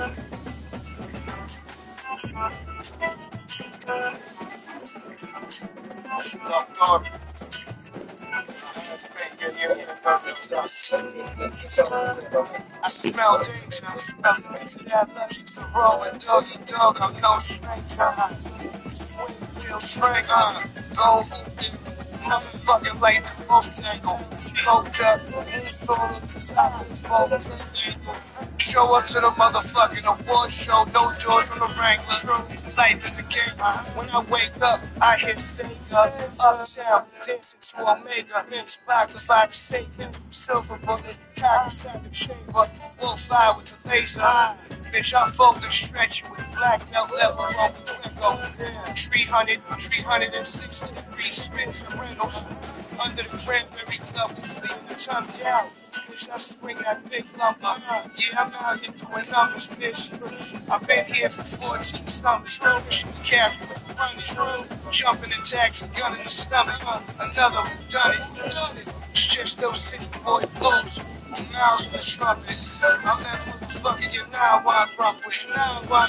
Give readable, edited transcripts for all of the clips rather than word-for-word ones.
I smell danger, I smell that luscious aroma, doggy dog, I'm no stranger. Swing real string, go hoop, motherfucking like the Motango. Smoked up, it's all at the top of the Motango. Show up to the motherfucking award show, no doors from the Wrangler. Life is a game. When I wake up, I hit Sega. Uptown, dancing to Omega. Inch back if I can save him. Silver bullet, cock inside the chamber. Wolf eye with the laser. Bitch, I focus stretch with black belt level on the Echo. 360 degrees spins and Reynolds. Under the cranberry club, we fleeing the tummy out. Bitch, I swing that big lumber. Yeah, I'm out here doing numbers, bitch. I've been here for 14 summers. Pushing the cash with the runners. Jumping in taxi, gun in the stomach. Another who done it. It's just those city boy blues. Miles with the trumpet. I'm that motherfucker you now I rock with. Now I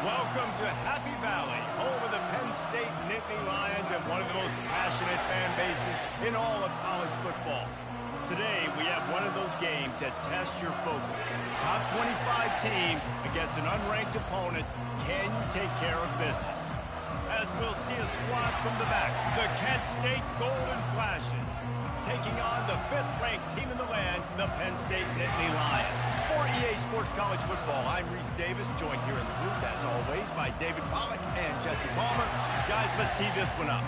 Welcome to Happy Valley, home of the Penn State Nittany Lions and one of the most passionate fan bases in all of college football. Today, we have one of those games that tests your focus. Top 25 team against an unranked opponent. Can you take care of business? As we'll see a squad from the back, the Kent State Golden Flashes. taking on the 5th-ranked team in the land, the Penn State Nittany Lions. For EA Sports College Football, I'm Reese Davis, joined here in the booth, as always, by David Pollack and Jesse Palmer. Guys, let's tee this one up.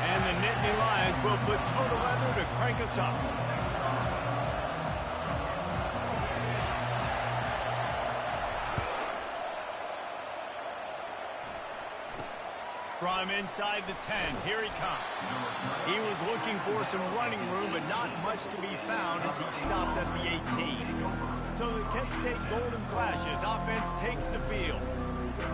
And the Nittany Lions will put toe to leather to crank us up. From inside the 10, here he comes. He was looking for some running room, but not much to be found as he stopped at the 18. So the Kent State Golden Flashes offense takes the field.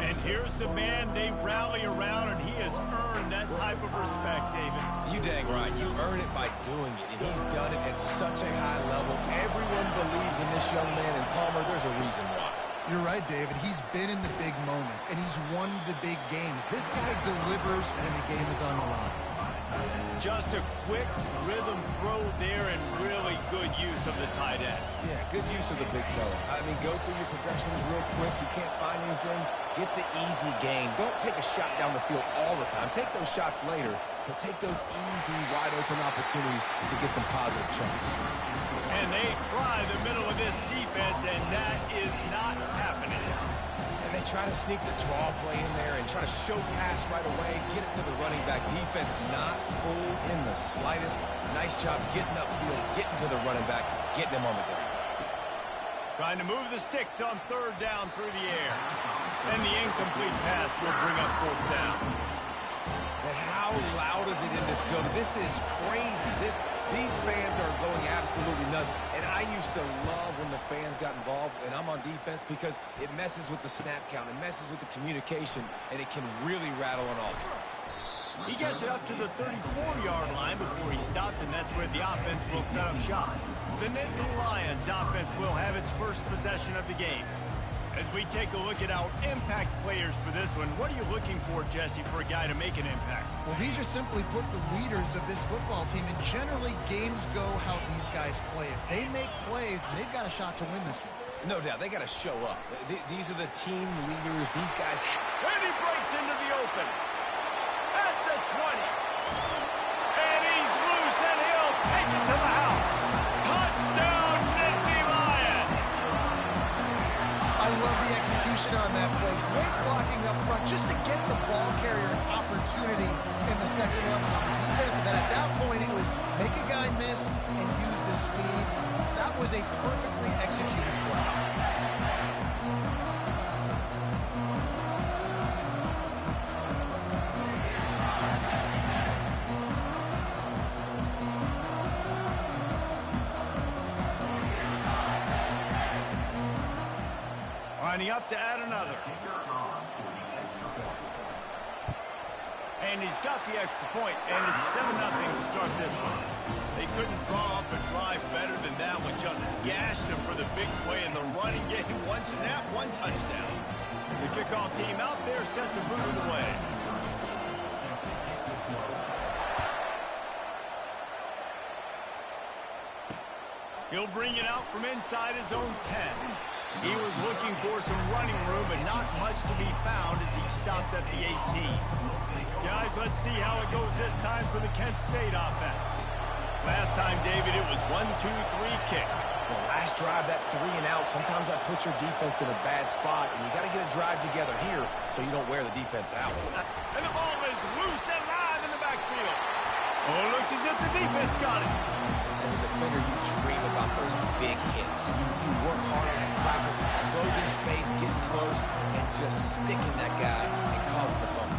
And here's the man they rally around, and he has earned that type of respect, David. You dang right. You earn it by doing it, and he's done it at such a high level. Everyone believes in this young man, and Palmer, there's a reason why. You're right, David. He's been in the big moments, and he's won the big games. This guy delivers when the game is on the line. Just a quick rhythm throw there and really good use of the tight end. Yeah, good use of the big fella. I mean, go through your progressions real quick. You can't find anything. Get the easy gain. Don't take a shot down the field all the time. Take those shots later, but take those easy, wide-open opportunities to get some positive chunks. And they try the middle of this defense, and that is not happening. And they try to sneak the draw play in there and try to show pass right away, get it to the running back. Defense not fooled in the slightest. Nice job getting upfield, getting to the running back, getting him on the ground. Trying to move the sticks on 3rd down through the air. And the incomplete pass will bring up 4th down. And how loud is it in this building? This is crazy. These fans are going absolutely nuts. And I used to love when the fans got involved, and I'm on defense, because it messes with the snap count. It messes with the communication, and it can really rattle on offense. He gets it up to the 34-yard line before he stopped, and that's where the offense will set up shop. The Nittany Lions offense will have its first possession of the game. As we take a look at our impact players for this one, what are you looking for, Jesse, for a guy to make an impact? Well, these are simply put the leaders of this football team, and generally games go how these guys play. If they make plays, they've got a shot to win this one. No doubt. They got to show up. These are the team leaders. These guys. And he breaks into the open. At the 20. And he's loose, and he'll take it to the house. Touchdown, Nittany Lions. I love the execution on that play. Great blocking up front just to get the ball carrier an opportunity in the second level of the defense. And then at that point, it was make a guy miss and use the speed. That was a perfectly executed play. Lining up to add another. And he's got the extra point, and it's 7-0 to start this one. They couldn't draw up a drive better than that one. Just gashed him for the big play in the running game. 1 snap, 1 touchdown. The kickoff team out there set to boot it away. He'll bring it out from inside his own 10. He was looking for some running room, but not much to be found as he stopped at the 18. Guys, let's see how it goes this time for the Kent State offense. Last time, David, it was 1-2-3 kick. Well, last drive, that 3 and out, sometimes that puts your defense in a bad spot, and you got to get a drive together here so you don't wear the defense out. And the ball is loose and live in the backfield. Oh, it looks as if the defense got it. As a defender, you dream about those big hits. You work hard on that practice, closing space, getting close, and just sticking that guy and causing the fumble.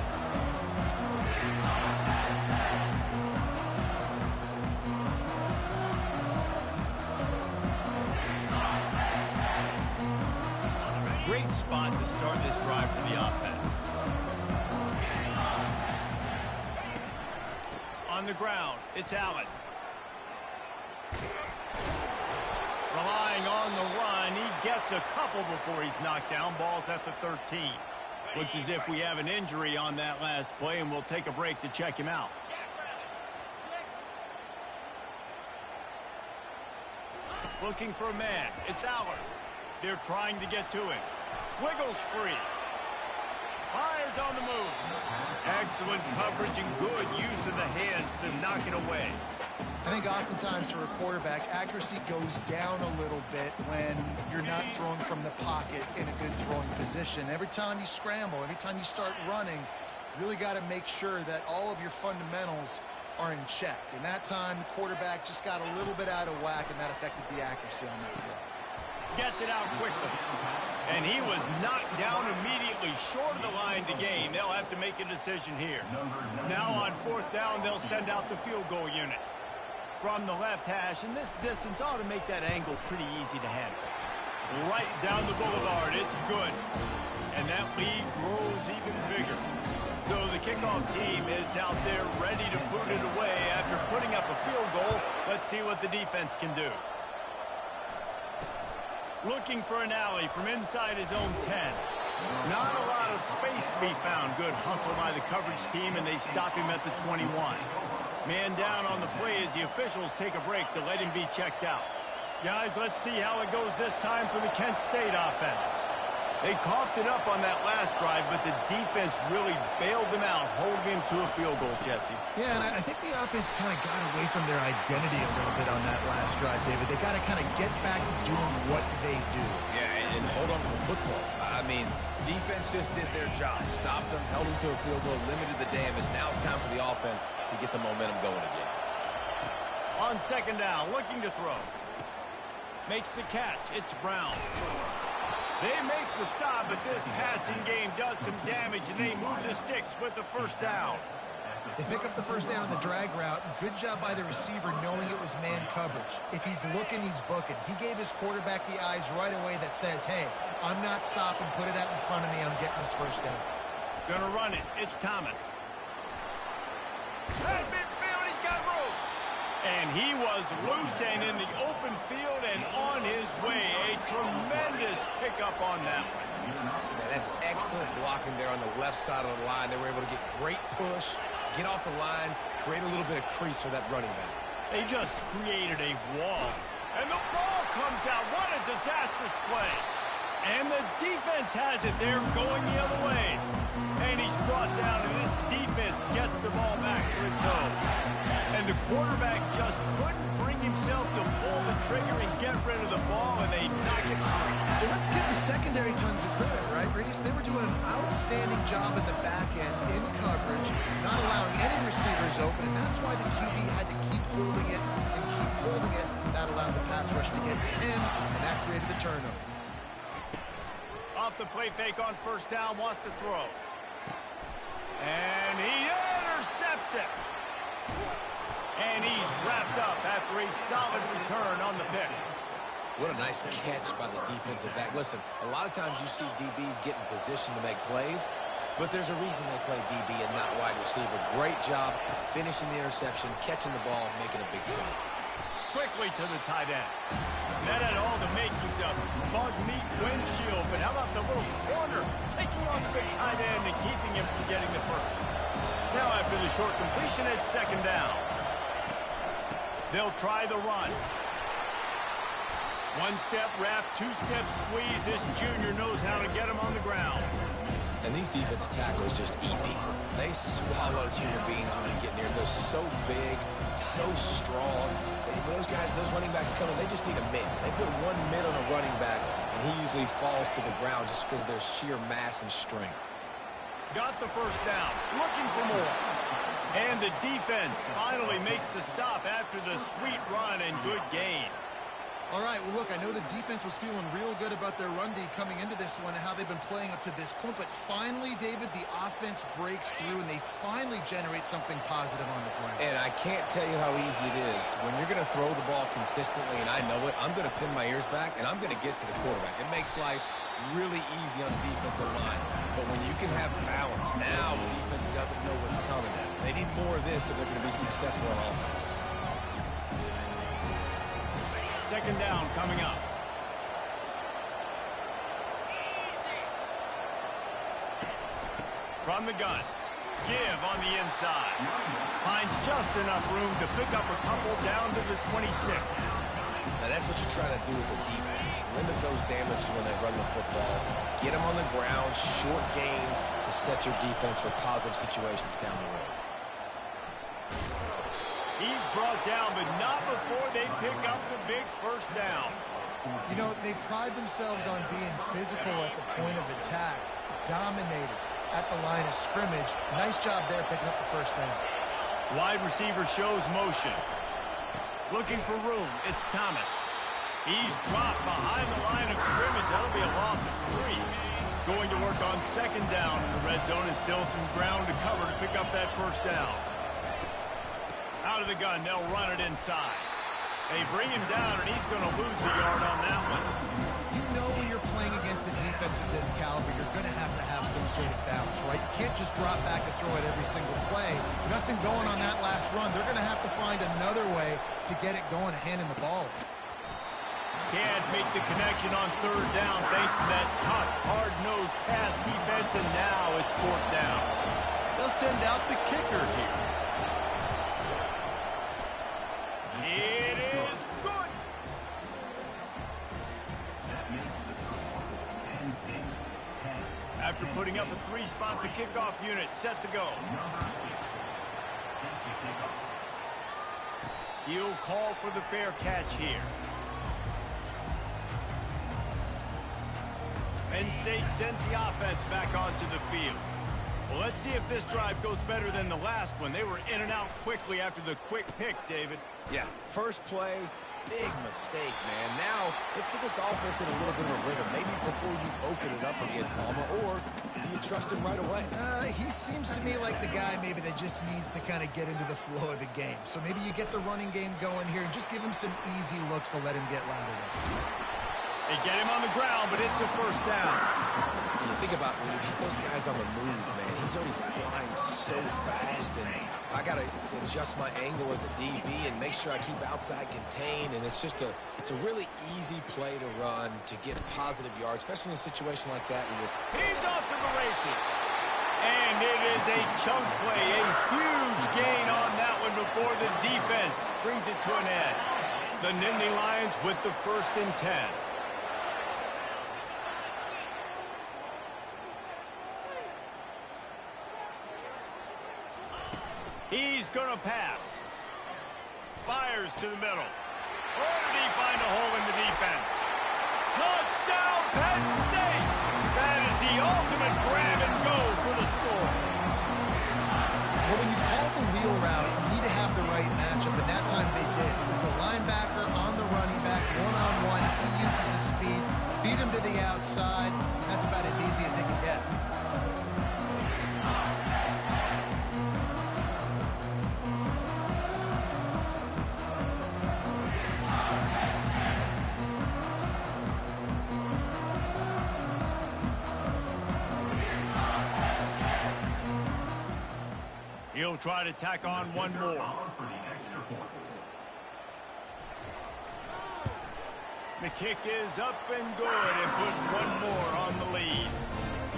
Great spot to start this drive for the offense. On the ground, it's Allen. Relying on the run, he gets a couple before he's knocked down. Ball's at the 13. Looks as if we have an injury on that last play, and we'll take a break to check him out. Looking for a man. It's Allard. They're trying to get to him. Wiggles free. Fires on the move. Excellent coverage and good use of the hands to knock it away. I think oftentimes for a quarterback, accuracy goes down a little bit when you're not throwing from the pocket in a good throwing position. Every time you scramble, every time you start running, you really got to make sure that all of your fundamentals are in check. And that time, the quarterback just got a little bit out of whack, and that affected the accuracy on that throw. Gets it out quickly. And he was knocked down immediately short of the line to gain. They'll have to make a decision here. Now on 4th down, they'll send out the field goal unit. From the left hash, and this distance ought to make that angle pretty easy to handle. Right down the boulevard, it's good. And that lead grows even bigger. So the kickoff team is out there ready to boot it away after putting up a field goal. Let's see what the defense can do. Looking for an alley from inside his own 10. Not a lot of space to be found. Good hustle by the coverage team, and they stop him at the 21. Man down on the play as the officials take a break to let him be checked out. Guys, let's see how it goes this time for the Kent State offense. They coughed it up on that last drive, but the defense really bailed them out, holding him to a field goal, Jesse. Yeah, and I think the offense kind of got away from their identity a little bit on that last drive, David. They got to kind of get back to doing what they do. Yeah, and hold on to the football. I mean, defense just did their job. Stopped them, held them to a field goal, limited the damage. Now it's time for the offense to get the momentum going again. On 2nd down, looking to throw. Makes the catch. It's Brown. They make the stop, but this passing game does some damage, and they move the sticks with the 1st down. They pick up the 1st down on the drag route. Good job by the receiver knowing it was man coverage. If he's looking, he's booking. He gave his quarterback the eyes right away that says, hey, I'm not stopping. Put it out in front of me. I'm getting this 1st down. Gonna run it. It's Thomas. Hey, midfield, he's got room. And he was loose and in the open field and on his way. A tremendous pickup on that one. Man, that's excellent blocking there on the left side of the line. They were able to get great push, get off the line, create a little bit of crease for that running back. They just created a wall. And the ball comes out. What a disastrous play. And the defense has it. They're going the other way. And he's brought down, and this defense gets the ball back for its own. And the quarterback just couldn't bring himself to pull the trigger and get rid of the ball, and they knock it free. So let's give the secondary tons of credit, right, Reese? They were doing an outstanding job in the back end, in coverage, not allowing any receivers open, and that's why the QB had to keep holding it and keep holding it. That allowed the pass rush to get to him, and that created the turnover. Off the play fake on 1st down, wants to throw. And he intercepts it. And he's wrapped up after a solid return on the pick. What a nice catch by the defensive back. Listen, a lot of times you see DBs get in position to make plays, but there's a reason they play DB and not wide receiver. Great job finishing the interception, catching the ball, making a big play. Quickly to the tight end. That had all the makings of bug meat windshield, but how about the little corner taking on the big tight end and keeping him from getting the 1st? Now after the short completion, it's 2nd down. They'll try the run. 1-step wrap, 2-step squeeze. This junior knows how to get him on the ground. And these defensive tackles just eat people. They swallow human beings when you get near them. They're so big, so strong. Those guys, those running backs come in, they just need a mid. They put one mid on a running back, and he usually falls to the ground just because of their sheer mass and strength. Got the 1st down, looking for more. And the defense finally makes the stop after the sweet run and good gain. All right, well, look, I know the defense was feeling real good about their run D coming into this one and how they've been playing up to this point, but finally, David, the offense breaks through and they finally generate something positive on the ground. And I can't tell you how easy it is. When you're going to throw the ball consistently, and I know it, I'm going to pin my ears back, and I'm going to get to the quarterback. It makes life really easy on the defensive line. But when you can have balance, now the defense doesn't know what's coming. They need more of this if they're going to be successful on offense. 2nd down coming up. From the gun. Give on the inside. Finds just enough room to pick up a couple down to the 26. Now, that's what you're trying to do as a defense. Limit those damages when they run the football. Get them on the ground, short gains to set your defense for positive situations down the road. He's brought down, but not before they pick up the big first down. You know, they pride themselves on being physical at the point of attack, dominated at the line of scrimmage. Nice job there picking up the first down. Wide receiver shows motion. Looking for room, it's Thomas. He's dropped behind the line of scrimmage. That'll be a loss of 3. Going to work on second down in the red zone, and still some ground to cover to pick up that first down. Out of the gun, they'll run it inside. They bring him down, and he's going to lose a yard on that one. You know when you're playing against a defense of this caliber, you're going to have some sort of balance, right? You can't just drop back and throw it every single play. Nothing going on that last run. They're going to have to find another way to get it going and handing the ball. Can't make the connection on third down thanks to that tough, hard-nosed pass defense, and now it's fourth down. They'll send out the kicker here. It is good. After putting up a 3-spot, the kickoff unit set to go. He'll call for the fair catch here. Penn State sends the offense back onto the field. Well, let's see if this drive goes better than the last one. They were in and out quickly after the quick pick, David. Yeah, first play, big mistake, man. Now, let's get this offense in a little bit of a rhythm. Maybe before you open it up again, Palmer, or do you trust him right away? He seems to me like the guy maybe that just needs to kind of get into the flow of the game. So maybe you get the running game going here and just give him some easy looks to let him get louder. They get him on the ground, but it's a first down. When you think about when you get those guys on the move, man, he's already flying so fast, and I got to adjust my angle as a DB and make sure I keep outside contained, and it's a really easy play to run to get positive yards, especially in a situation like that. He's off to the races. And it is a chunk play, a huge gain on that one before the defense brings it to an end. The Nittany Lions with the 1st and 10. He's going to pass. Fires to the middle. Or did he find a hole in the defense? Touchdown, Penn State! That is the ultimate grab and go for the score. Well, when you call the wheel route, you need to have the right matchup, and that time they did. It was the linebacker on the running back, one-on-one. He uses his speed, beat him to the outside. That's about as easy as it can get. He'll try to tack on one more. The kick is up and good and put one more on the lead.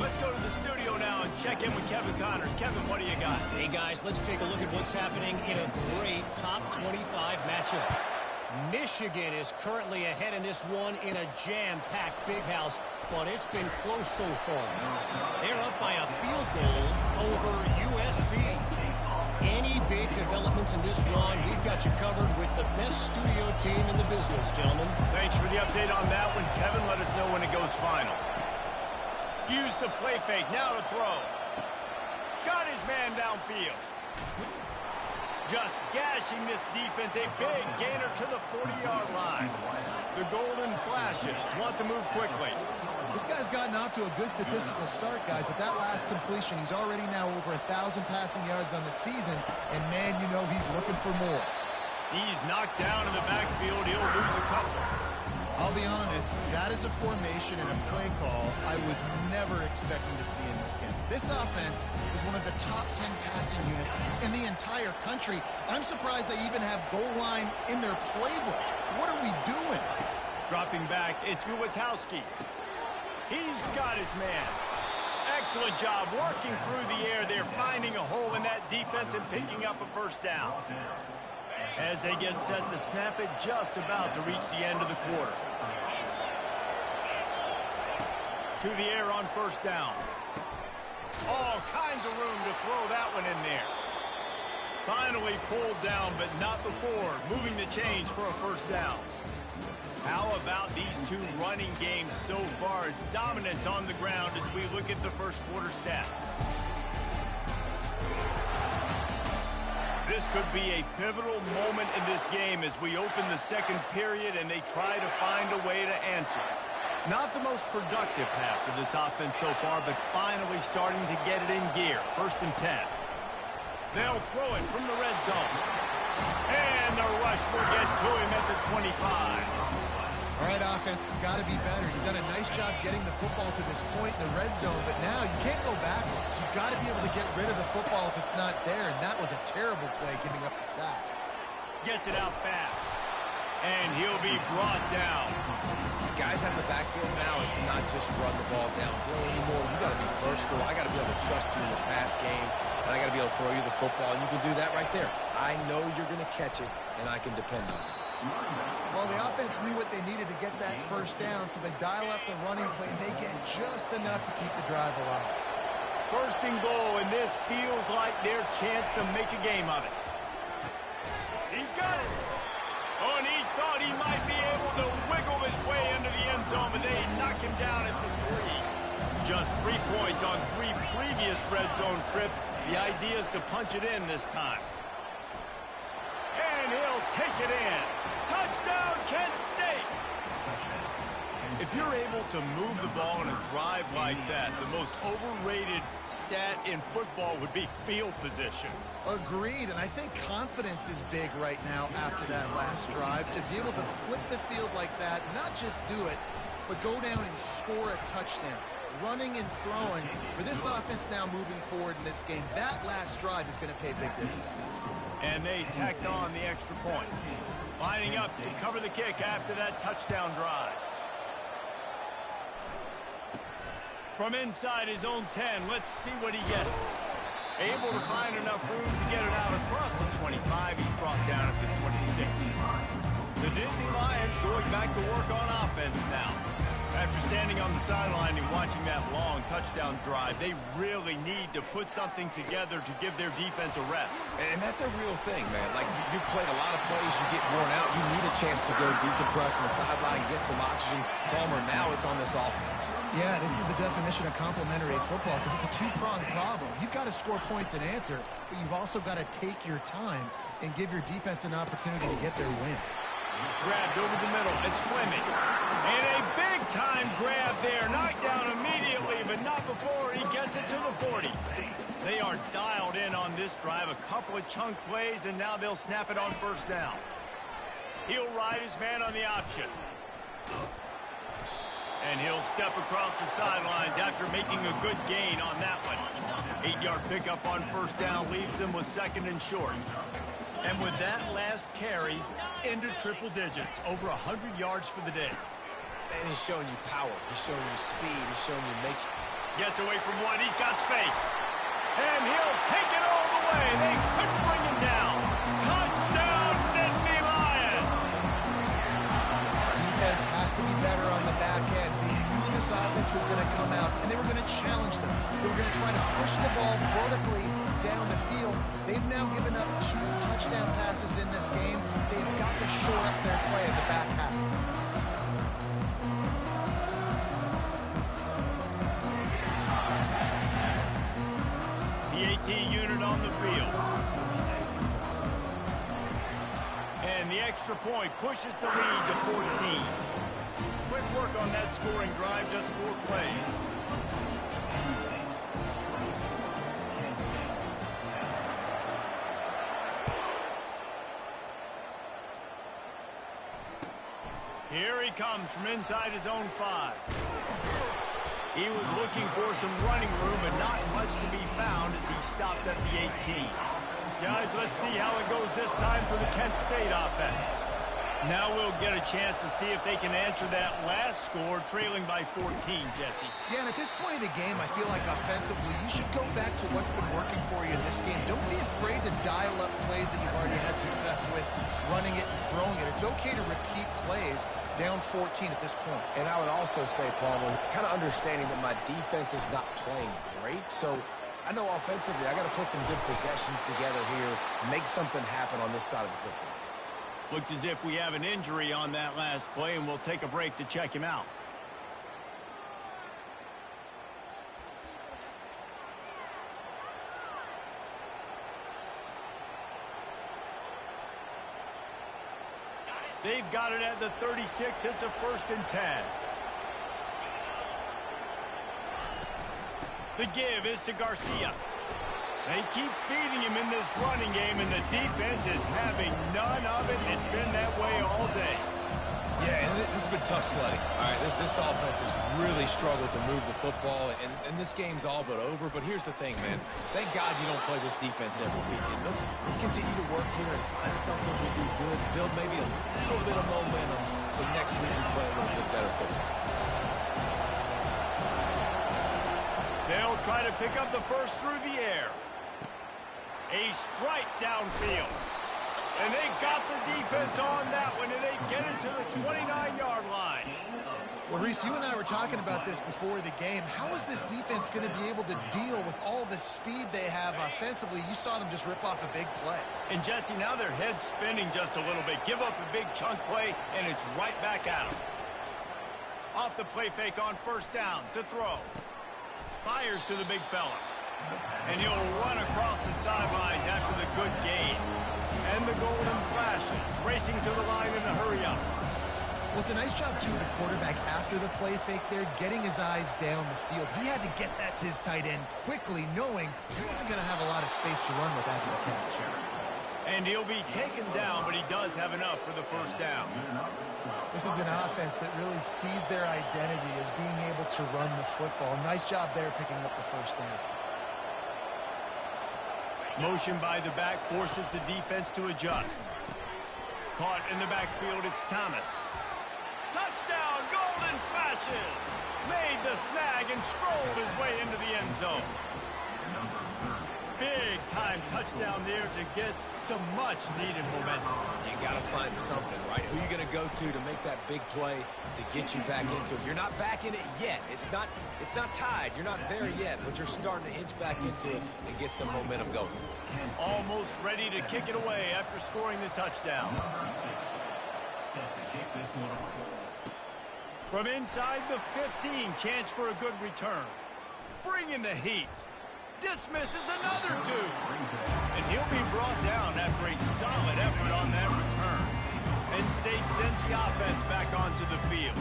Let's go to the studio now and check in with Kevin Connors. Kevin, what do you got? Hey, guys, let's take a look at what's happening in a great top 25 matchup. Michigan is currently ahead in this one in a jam-packed big house, but it's been close so far. They're up by a field goal over USC. Any big developments in this one, we've got you covered with the best studio team in the business, gentlemen. Thanks for the update on that one, Kevin. Let us know when it goes final. Use the play fake, now to throw. Got his man downfield. Just gashing this defense, a big gainer to the 40-yard line. The golden flashes want to move quickly. This guy's gotten off to a good statistical start, guys, but that last completion, he's already now over 1,000 passing yards on the season, and man, you know he's looking for more. He's knocked down in the backfield. He'll lose a couple. I'll be honest, that is a formation and a play call I was never expecting to see in this game. This offense is one of the top 10 passing units in the entire country. I'm surprised they even have goal line in their playbook. What are we doing? Dropping back, it's Guwatowski. He's got his man. Excellent job working through the air there, finding a hole in that defense and picking up a first down. as they get set to snap it just about to reach the end of the quarter. To the air on first down. All kinds of room to throw that one in there. Finally pulled down, but not before moving the chains for a first down. How about these two running games so far? Dominance on the ground as we look at the first quarter stats. This could be a pivotal moment in this game as we open the second period and they try to find a way to answer. Not the most productive half for this offense so far, but finally starting to get it in gear. First and 10. They'll throw it from the red zone. And the rush will get to him at the 25. All right, offense has got to be better. You've done a nice job getting the football to this point in the red zone, but now you can't go backwards. You've got to be able to get rid of the football if it's not there, and that was a terrible play giving up the sack. Gets it out fast. And he'll be brought down. Guys out in the backfield now, it's not just run the ball downhill anymore. You got to be versatile. I got to be able to trust you in the pass game, and I got to be able to throw you the football, and you can do that right there. I know you're going to catch it, and I can depend on it. Well, the offense knew what they needed to get that first down, so they dial up the running play, and they get just enough to keep the drive alive. First and goal, and this feels like their chance to make a game of it. He's got it. Oh, and he thought he might be able to wiggle his way into the end zone, but they knock him down at the 3. Just 3 points on 3 previous red zone trips. The idea is to punch it in this time. And he'll take it in. Touchdown, Kent State! If you're able to move the ball in a drive like that, the most overrated stat in football would be field position. Agreed, and I think confidence is big right now after that last drive. To be able to flip the field like that, not just do it, but go down and score a touchdown. Running and throwing, for this offense now moving forward in this game, that last drive is going to pay big dividends. And they tacked on the extra point. Lining up to cover the kick after that touchdown drive. From inside his own 10, let's see what he gets. Able to find enough room to get it out across the 25. He's brought down at the 26. The Nittany Lions going back to work on offense now. After standing on the sideline and watching that long touchdown drive, they really need to put something together to give their defense a rest. And that's a real thing, man. Like, you played a lot of plays, you get worn out, you need a chance to go decompress on the sideline, get some oxygen. Palmer, now it's on this offense. Yeah, this is the definition of complementary football because it's a two-pronged problem. You've got to score points and answer, but you've also got to take your time and give your defense an opportunity to get their win. Grabbed over the middle. It's Fleming. And a big-time grab there. Knocked down immediately, but not before he gets it to the 40. They are dialed in on this drive. A couple of chunk plays, and now they'll snap it on first down. He'll ride his man on the option. And he'll step across the sidelines after making a good gain on that one. 8-yard pickup on first down leaves him with second and short. And with that last carry, into triple digits, over 100 yards for the day. And he's showing you power. He's showing you speed. He's showing you make. Gets away from one. He's got space. And he'll take it all the way. They couldn't bring him down. Touchdown, Nittany Lions! Defense has to be better on the back end. They knew this offense was going to come out, and they were going to challenge them. They were going to try to push the ball vertically down the field. They've now given up 2 touchdown passes in this game. They've got to shore up their play in the back half. The AT unit on the field. And the extra point pushes the lead to 14. Quick work on that scoring drive, just 4 plays. Here he comes from inside his own 5. He was looking for some running room, but not much to be found as he stopped at the 18. Guys, let's see how it goes this time for the Kent State offense. Now we'll get a chance to see if they can answer that last score, trailing by 14, Jesse. Yeah, and at this point of the game, I feel like offensively, you should go back to what's been working for you in this game. Don't be afraid to dial up plays that you've already had success with, running it and throwing it. It's okay to repeat plays down 14 at this point. And I would also say, Palmer, kind of understanding that my defense is not playing great, so I know offensively I got to put some good possessions together here, make something happen on this side of the football. Looks as if we have an injury on that last play, and we'll take a break to check him out. They've got it at the 36. It's a 1st and 10. The give is to Garcia. They keep feeding him in this running game, and the defense is having none of it. It's been that way all day. Yeah, and this has been tough sledding. All right, this offense has really struggled to move the football, and this game's all but over. But here's the thing, man. Thank God you don't play this defense every weekend. Let's continue to work here and find something to do good, build maybe a little bit of momentum so next week we play a little bit better football. They'll try to pick up the first through the air. A strike downfield. And they got the defense on that one, and they get it to the 29-yard line. Well, Reese, you and I were talking about this before the game. How is this defense going to be able to deal with all the speed they have offensively? You saw them just rip off a big play. And, Jesse, now their head's spinning just a little bit. Give up a big chunk play, and it's right back at them. Off the play fake on 1st down to throw. Fires to the big fella. And he'll run across the sidelines after the good gain. And the golden flashes, racing to the line in a hurry-up. Well, it's a nice job, too, of the quarterback after the play fake there, getting his eyes down the field. He had to get that to his tight end quickly, knowing he wasn't going to have a lot of space to run with after the catch. And he'll be taken down, but he does have enough for the 1st down. This is an offense that really sees their identity as being able to run the football. Nice job there picking up the 1st down. Motion by the back forces the defense to adjust. Caught in the backfield, it's Thomas. Touchdown, golden flashes. Made the snag and strolled his way into the end zone. Big time touchdown there to get some much needed momentum. You got to find something, right? Who are you going to go to make that big play to get you back into it? You're not back in it yet. It's not tied. You're not there yet, but you're starting to inch back into it and get some momentum going. Almost ready to kick it away after scoring the touchdown. From inside the 15, chance for a good return. Bring in the heat. Dismisses another 2. And he'll be brought down after a solid effort on that return. Penn State sends the offense back onto the field.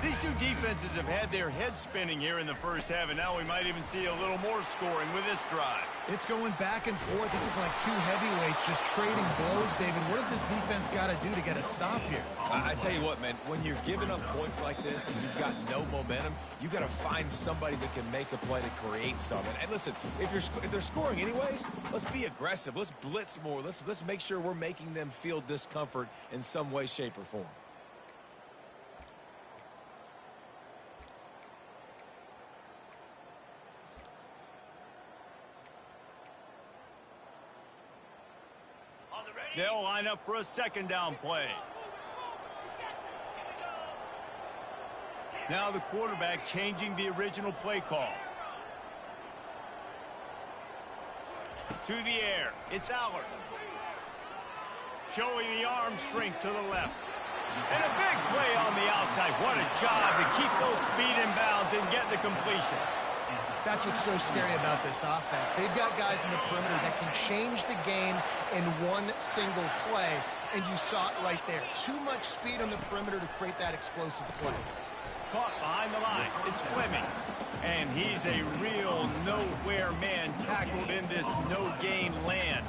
These two defenses have had their heads spinning here in the 1st half, and now we might even see a little more scoring with this drive. It's going back and forth. This is like two heavyweights just trading blows, David. What does this defense got to do to get a stop here? I tell you what, man, when you're giving up points like this and you've got no momentum, you got to find somebody that can make a play to create something. And listen, if they're scoring anyways, let's be aggressive. Let's blitz more. Let's make sure we're making them feel discomfort in some way, shape, or form. They'll line up for a 2nd down play. Now the quarterback changing the original play call. To the air, it's Allard. Showing the arm strength to the left. And a big play on the outside. What a job to keep those feet in bounds and get the completion. That's what's so scary about this offense. They've got guys in the perimeter that can change the game in one single play, and you saw it right there. Too much speed on the perimeter to create that explosive play. Caught behind the line. It's Fleming. And he's a real nowhere man tackled in this no-gain land.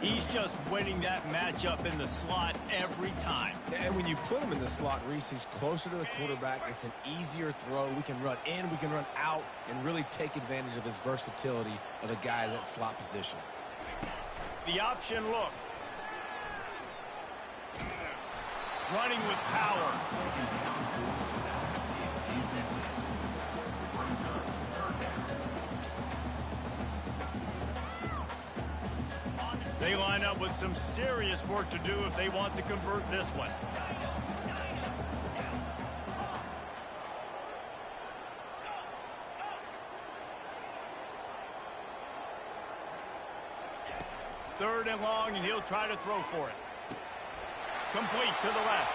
He's just winning that matchup in the slot every time. And when you put him in the slot, Reese, he's closer to the quarterback. It's an easier throw. We can run in, we can run out, and really take advantage of his versatility of the guy in that slot position. The option look. running with power. They line up with some serious work to do if they want to convert this one. Third and long, and he'll try to throw for it. Complete to the left.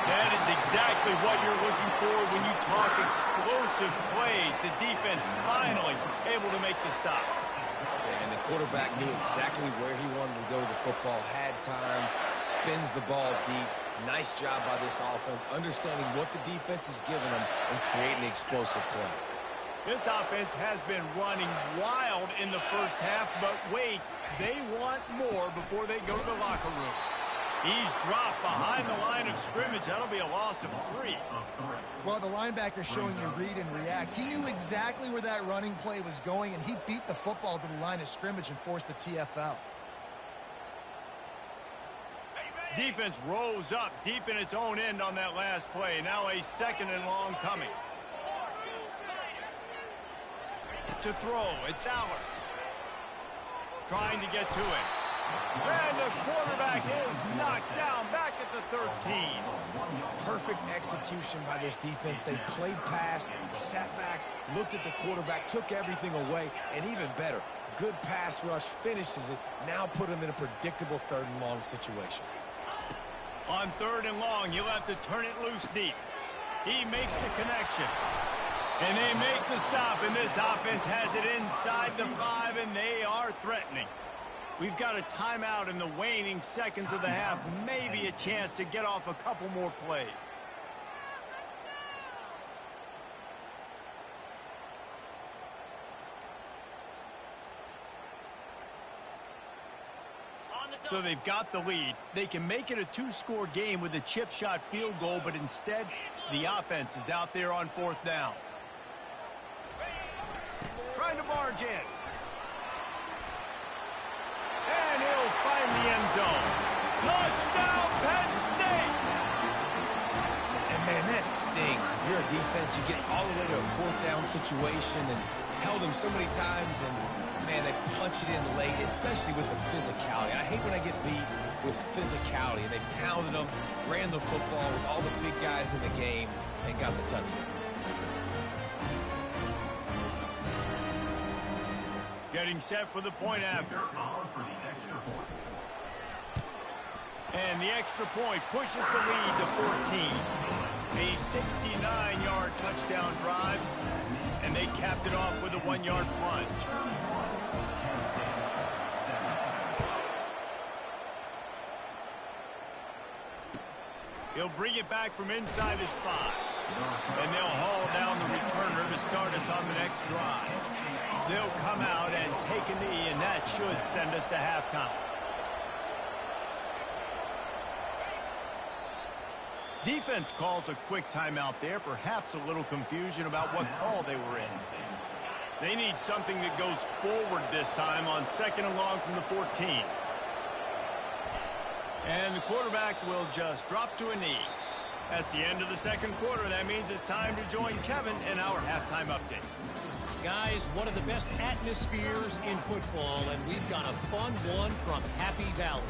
That is exactly what you're looking for when you talk explosive plays. The defense finally able to make the stop. And the quarterback knew exactly where he wanted to go with the football, had time, spins the ball deep. Nice job by this offense, understanding what the defense is giving them and creating the explosive play. This offense has been running wild in the first half, but wait, they want more before they go to the locker room. He's dropped behind the line of scrimmage. That'll be a loss of 3. Well, the linebacker showing you read and react. He knew exactly where that running play was going, and he beat the football to the line of scrimmage and forced the TFL. Defense rose up deep in its own end on that last play. Now a second and long coming. To throw, it's Aller. Trying to get to it. And the quarterback is knocked down back at the 13. Perfect execution by this defense. They played pass, sat back, looked at the quarterback, took everything away, and even better, good pass rush, finishes it, now put him in a predictable third and long situation. On third and long, you'll have to turn it loose deep. He makes the connection. And they make the stop, and this offense has it inside the 5, and they are threatening. We've got a timeout in the waning seconds of the half, maybe a chance to get off a couple more plays. So they've got the lead. They can make it a 2-score game with a chip shot field goal, but instead, the offense is out there on fourth down. Trying to barge in. And he'll find the end zone. Touchdown, Penn State! And, man, that stings. If you're a defense, you get all the way to a fourth down situation and held them so many times, and, man, they punch it in late, especially with the physicality. I hate when I get beat with physicality. And they pounded them, ran the football with all the big guys in the game, and got the touchdown. Getting set for the point after. And the extra point pushes the lead to 14. A 69-yard touchdown drive, and they capped it off with a 1-yard plunge. He'll bring it back from inside his 5. And they'll haul down the returner to start us on the next drive. They'll come out and take a knee, and that should send us to halftime. Defense calls a quick timeout there, perhaps a little confusion about what call they were in. They need something that goes forward this time on second and long from the 14. And the quarterback will just drop to a knee. That's the end of the second quarter. That means it's time to join Kevin in our halftime update. Guys, one of the best atmospheres in football, and we've got a fun one from Happy Valley.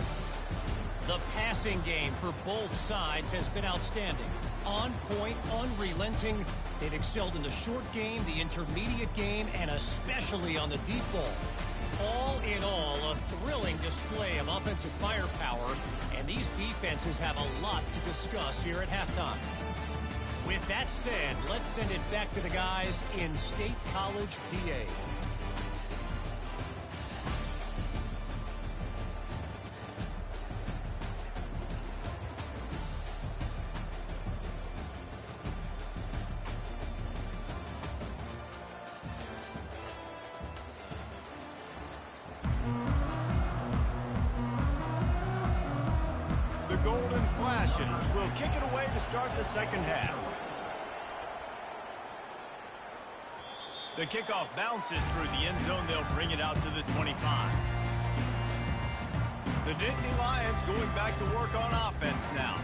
The passing game for both sides has been outstanding. On point, unrelenting. They've excelled in the short game, the intermediate game, and especially on the deep ball. All in all, a thrilling display of offensive firepower, and these defenses have a lot to discuss here at halftime. With that said, let's send it back to the guys in State College, PA. The Golden Flashes will kick it away to start the second half. The kickoff bounces through the end zone. They'll bring it out to the 25. The Nittany Lions going back to work on offense now.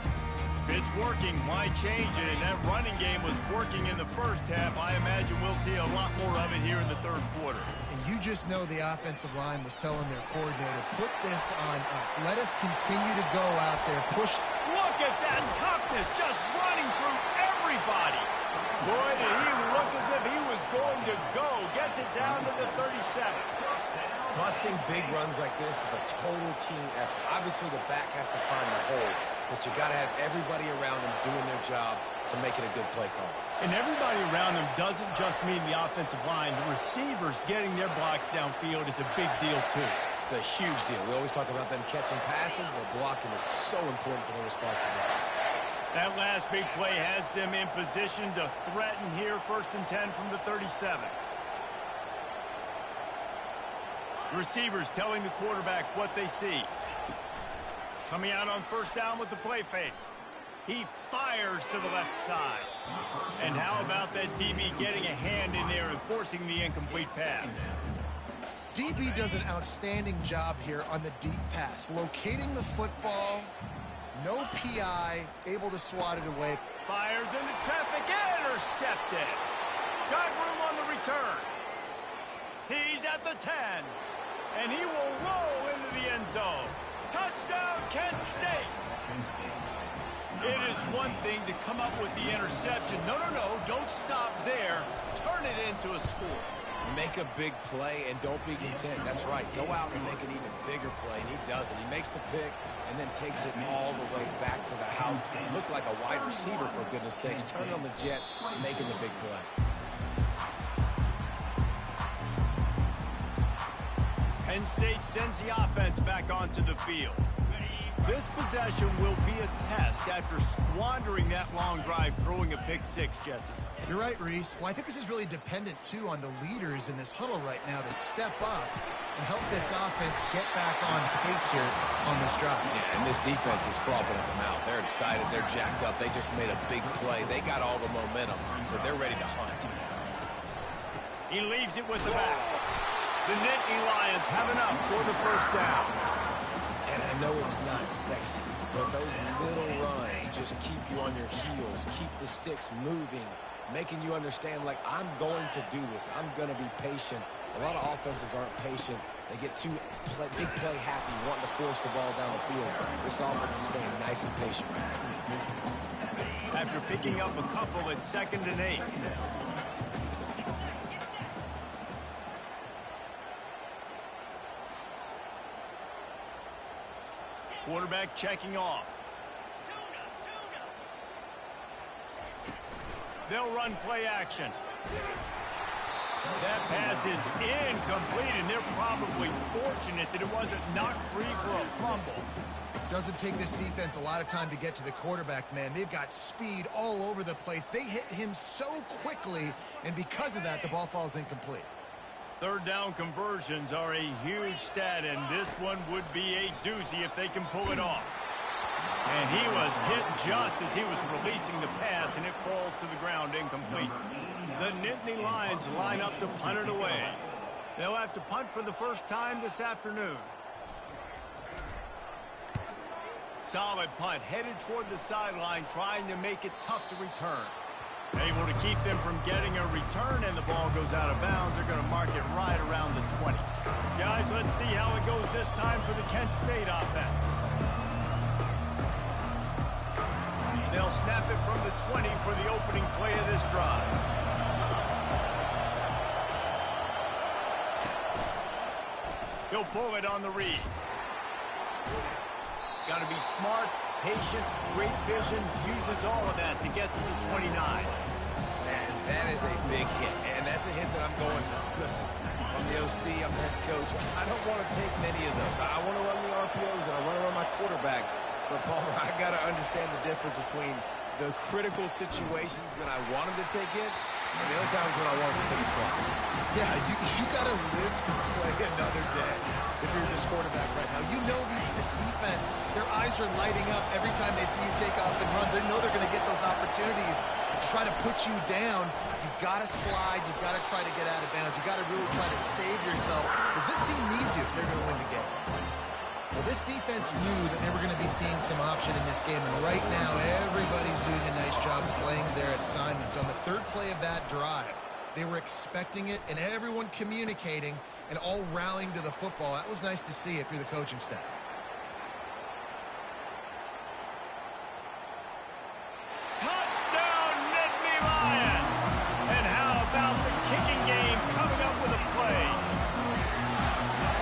If it's working, why change it? And that running game was working in the first half. I imagine we'll see a lot more of it here in the third quarter. And you just know the offensive line was telling their coordinator, put this on us. Let us continue to go out there, push. Look at that toughness, just running through everybody. Boy, did he look as if he was going to go. Gets it down to the 37. Busting big runs like this is a total team effort. Obviously, the back has to find the hole, but you got to have everybody around them doing their job to make it a good play call. And everybody around them doesn't just mean the offensive line. The receivers getting their blocks downfield is a big deal, too. It's a huge deal. We always talk about them catching passes, but blocking is so important for their responsibilities. That last big play has them in position to threaten here, 1st and 10 from the 37. The receivers telling the quarterback what they see. Coming out on 1st down with the play fake. He fires to the left side. And how about that DB getting a hand in there and forcing the incomplete pass? DB does an outstanding job here on the deep pass, locating the football, no PI, able to swat it away. Fires into traffic, intercepted. Got room on the return. He's at the 10, and he will roll into the end zone. Touchdown, Kent State. It is one thing to come up with the interception. No, don't stop there. Turn it into a score. Make a big play and don't be content. That's right. Go out and make an even bigger play, and he does it. He makes the pick and then takes it all the way back to the house. Looked like a wide receiver, for goodness sakes. Turning on the Jets, making the big play. Penn State sends the offense back onto the field. This possession will be a test after squandering that long drive, throwing a pick six, Jesse. You're right, Reese. Well, I think this is really dependent, too, on the leaders in this huddle right now to step up and help this offense get back on pace here on this drive. Yeah, and this defense is frothing at the mouth. They're excited. They're jacked up. They just made a big play. They got all the momentum, so they're ready to hunt. He leaves it with the back. The Nittany Lions have enough for the 1st down. And I know it's not sexy, but those little runs just keep you on your heels, keep the sticks moving, making you understand, like, I'm going to do this. I'm going to be patient. A lot of offenses aren't patient. They get too big play happy, wanting to force the ball down the field. This offense is staying nice and patient right now. After picking up a couple, it's 2nd and 8. Quarterback checking off. They'll run play action. That pass is incomplete, and they're probably fortunate that it wasn't knocked free for a fumble. Doesn't take this defense a lot of time to get to the quarterback, man. They've got speed all over the place. They hit him so quickly, and because of that, the ball falls incomplete. 3rd down conversions are a huge stat, and this one would be a doozy if they can pull it off. And he was hit just as he was releasing the pass, and it falls to the ground incomplete. The Nittany Lions line up to punt it away. They'll have to punt for the 1st time this afternoon. Solid punt, headed toward the sideline, trying to make it tough to return. Able to keep them from getting a return, and the ball goes out of bounds. They're going to mark it right around the 20. Guys, let's see how it goes this time for the Kent State offense. They'll snap it from the 20 for the opening play of this drive. He'll pull it on the read. Got to be smart, patient, great vision, uses all of that to get to the 29. Man, that is a big hit, and that's a hit that I'm going, listen, I'm the OC, I'm the head coach. I don't want to take many of those. I want to run the RPOs, and I want to run my quarterback. But, Palmer, I got to understand the difference between the critical situations when I want him to take hits and the other times when I want him to take a slide. Yeah, you got to live to play another day if you're this quarterback right now. You know this defense, their eyes are lighting up every time they see you take off and run. They know they're going to get those opportunities to try to put you down. You've got to slide. You've got to try to get out of bounds. You've got to really try to save yourself because this team needs you if they're going to win the game. Well, this defense knew that they were going to be seeing some option in this game, and right now everybody's doing a nice job playing their assignments. On the third play of that drive, they were expecting it, and everyone communicating and all rallying to the football. That was nice to see if you're the coaching staff. Touchdown, Nittany Lions! And how about the kicking game coming up with a play?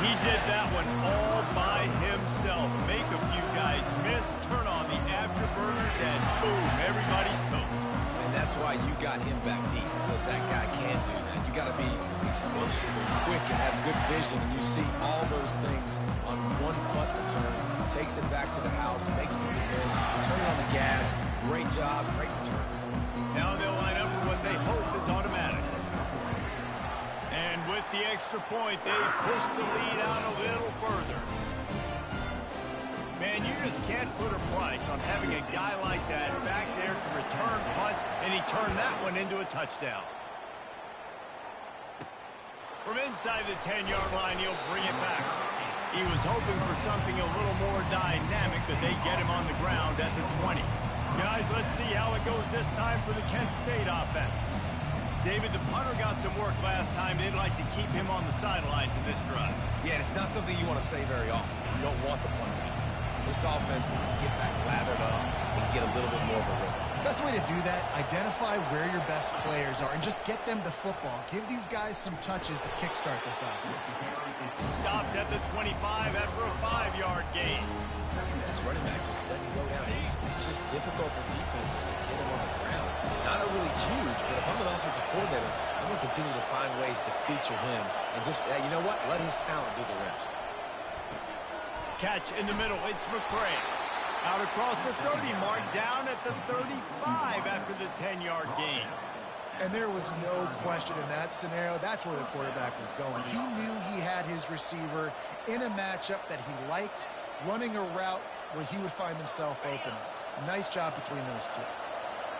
He did that one all by himself. Make a few guys miss, turn on the afterburners, and boom, everybody's toast. And that's why you got him back deep, because that guy can do that. You got to be explosive and quick and have good vision, and you see all those things on one punt return. Takes it back to the house, makes people miss, turn it on the gas. Great job, great return. Now they'll line up for what they hope is automatic. And with the extra point, they push the lead out a little further. Man, you just can't put a price on having a guy like that back there to return punts, and he turned that one into a touchdown. From inside the 10-yard line, he'll bring it back. He was hoping for something a little more dynamic, but they get him on the ground at the 20. Guys, let's see how it goes this time for the Kent State offense. David, the punter got some work last time. They'd like to keep him on the sidelines in this drive. Yeah, it's not something you want to say very often. You don't want the punter. This offense needs to get back lathered up and get a little bit more of a rhythm. Best way to do that, identify where your best players are and just get them the football. Give these guys some touches to kickstart this offense. Stopped at the 25 after a 5-yard gain. This running back just doesn't go down easy. It's just difficult for defenses to get him on the ground. Not overly huge, but if I'm an offensive coordinator, I'm going to continue to find ways to feature him and just, you know what, let his talent do the rest. Catch in the middle, it's McCray. Out across the 30 mark, down at the 35 after the 10-yard gain. And there was no question in that scenario. That's where the quarterback was going. He knew he had his receiver in a matchup that he liked, running a route where he would find himself open. Nice job between those two.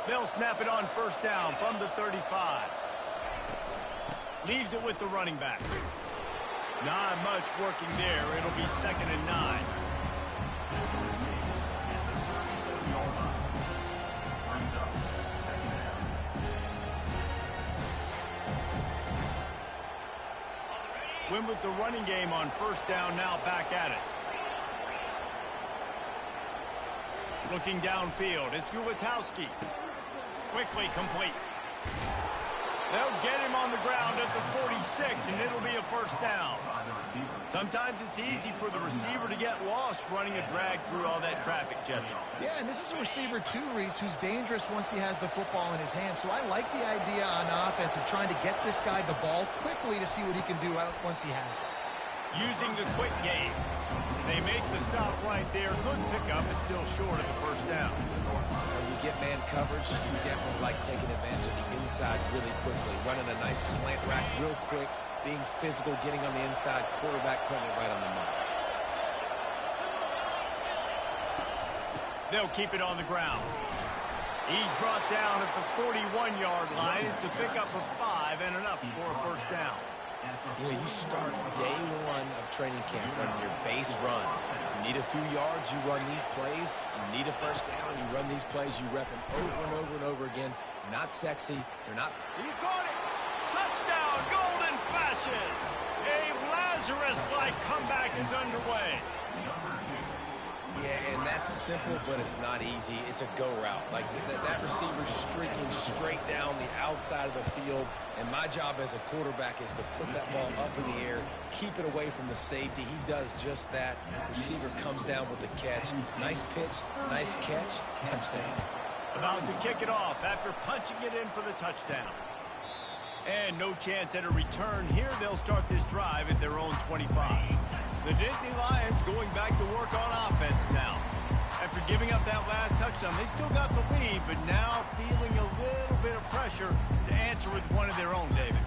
They'll snap it on first down from the 35. Leaves it with the running back. Not much working there. It'll be 2nd and 9. Win with the running game on first down, now back at it. Looking downfield, it's Gulitowski. Quickly complete. They'll get him on the ground at the 46, and it'll be a first down. Sometimes it's easy for the receiver to get lost running a drag through all that traffic, Jesse. Yeah, and this is a receiver too, Reese, who's dangerous once he has the football in his hands. So I like the idea on offense of trying to get this guy the ball quickly to see what he can do once he has it. Using the quick game. They make the stop right there. Good pickup, but still short of the first down. When you get man coverage, you definitely like taking advantage of the inside really quickly. Running a nice slant rack real quick, being physical, getting on the inside, quarterback putting it right on the money. They'll keep it on the ground. He's brought down at the 41-yard line. It's a pickup of 5 and enough for a first down. You know, you start day one of training camp running your base runs. You need a few yards, you run these plays. You need a first down, you run these plays. You rep them over and over and over again. Not sexy. They're not. He caught it. Touchdown, Golden Flashes. A Lazarus-like comeback is underway. Yeah, and that's simple, but it's not easy. It's a go route. Like that receiver streaking straight down the outside of the field. And my job as a quarterback is to put that ball up in the air, keep it away from the safety. He does just that. Receiver comes down with the catch. Nice pitch, nice catch, touchdown. About to kick it off after punching it in for the touchdown. And no chance at a return here. They'll start this drive at their own 25. The Nittany Lions going back to work on offense now. After giving up that last touchdown, they still got the lead, but now feeling a little bit of pressure to answer with one of their own, David.